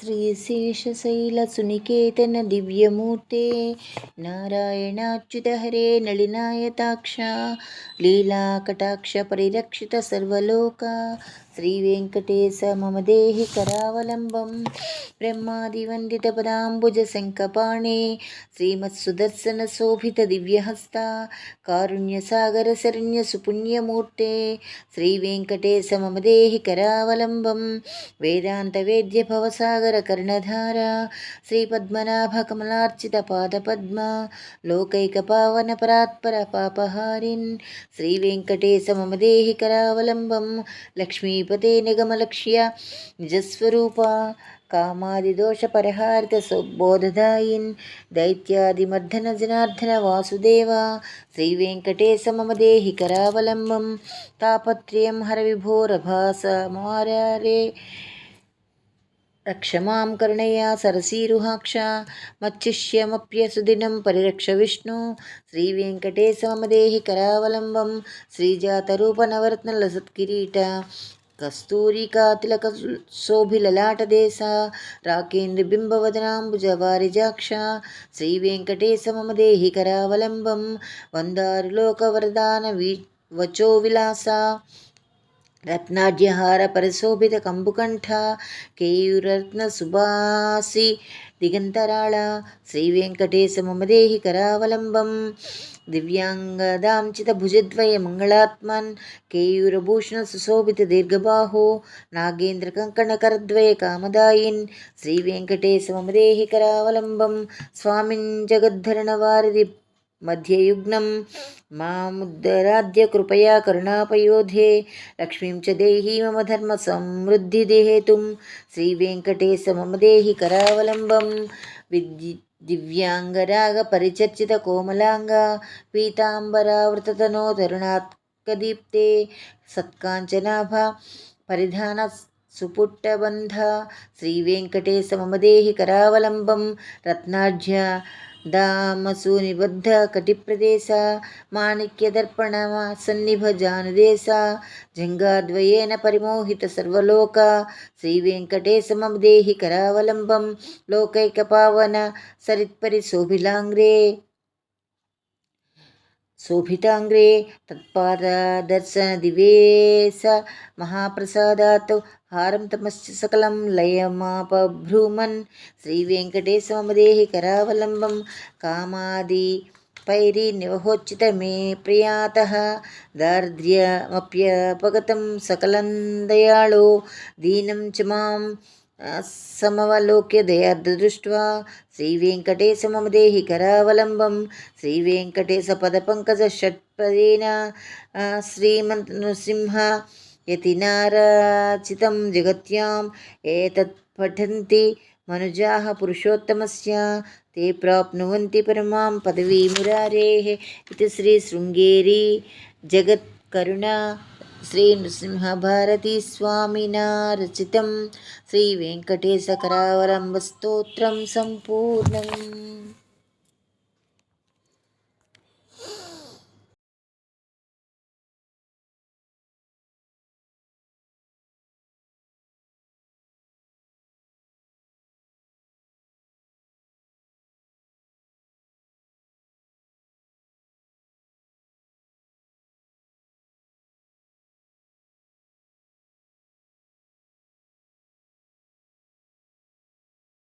श्रीशेषशैलसुनिकेतन दिव्यमूर्ते नारायणाच्युत हरे नलिनायताक्ष लीलाकटाक्ष परिरक्षित सर्वलोका श्रीवेङ्कटेश मम देहि करावलम्बं ब्रह्मादिवन्दितपदाम्बुजशङ्खपाणे श्रीमत्सुदर्शनशोभितदिव्यहस्ता कारुण्यसागरशरण्यसुपुण्यमूर्ते श्रीवेङ्कटेश मम देहि करावलम्बं वेदान्तवेद्यभवसागरकर्णधारा श्रीपद्मनाभकमलार्चितपादपद्मा लोकैकपावनपरात्परपापहारिन् श्रीवेङ्कटेश मम देहि करावलम्बं लक्ष्मीपते निगमलक्ष्य निजस्वरूपा कामादिदोषपरिहारित सुबोधदायिन् दैत्यादिमर्दन जनार्दन वासुदेव श्रीवेङ्कटेश मम देहि करावलम्बं तापत्रयं हर विभोरभास मारे रक्ष मां करुणया सरसीरुहाक्ष मच्छिष्यमप्यसुदिनं परिरक्ष विष्णु श्रीवेङ्कटेश मम देहि करावलम्बं श्रीजातरूपनवरत्नलसत्किरीट कस्तूरिकातिलकशोभिललाटदेश राकेन्द्रबिम्बवदनाम्बुजवारिजाक्ष श्रीवेङ्कटेश मम देहि करावलम्बं वन्दारुलोकवरदान वचो विलास रत्नाढ्यहार परिशोभित कंबुकंठ केयूरत्न सुबासी दिगंतराळ श्रीवेङ्कटेश मम देहि करावलम्बं दिव्यांगदांचित भुजद्वय मंगलात्मन् केयूरभूषण सुशोभित दीर्घबाहो नागेन्द्र कंकणकरद्वय कामदायिन् श्रीवेङ्कटेश मम देहि करावलम्बं स्वामिन् जगद्धरणवारिधि मध्ययुग्नं मामुद्धराद्य कृपया करुणापयोधे लक्ष्मीं च देहि मम धर्म समृद्धिहेतुं श्रीवेङ्कटेश मम देहि करावलम्बं दिव्यांगरागपरिचर्चित कोमलांग पीताम्बरावृततनो तरुणात्कदीप्ते सत्काञ्चनाभा परिधान सुपुट्टबन्ध श्रीवेङ्कटेश मम देहि करावलम्बं रत्नाढ्य दामसूनिबद्ध कटिप्रदेश माणिक्यदर्पण सन्निभ जानुदेश जङ्गाद्वयेन परिमोहित सर्वलोक श्रीवेङ्कटेश मम देहि करावलम्बं लोकैकपावन सरित्परिशोभिलाङ्ग्रे शोभितांग्रे तत्पाददर्शन दिवेश महाप्रसादात् हारं तमश्च सकलं लयमापभ्रूमन् श्रीवेङ्कटेश मम देहि करावलम्बं कामादिपैरिनिवहोच्युत मे प्रियातः दारिद्र्यमप्यपगतं सकलं दयाळो दीनं च मां समवलोक्य दयार्द्रदृष्ट्वा श्रीवेङ्कटेश मम देहि करावलम्बं श्रीवेङ्कटेशपदपङ्कज षट्पदेन श्रीमन्नृसिंह यतिनाराचितं जगत्याम् एतत् पठन्ति मनुजाः पुरुषोत्तमस्य ते प्राप्नुवन्ति परमां पदवीं मुरारेः इति श्रीशृङ्गेरी जगत्करुणा श्रीनृसिंहभारती स्वामिना रचितं श्रीवेङ्कटेशकरावलम्बस्तोत्रं सम्पूर्णम्।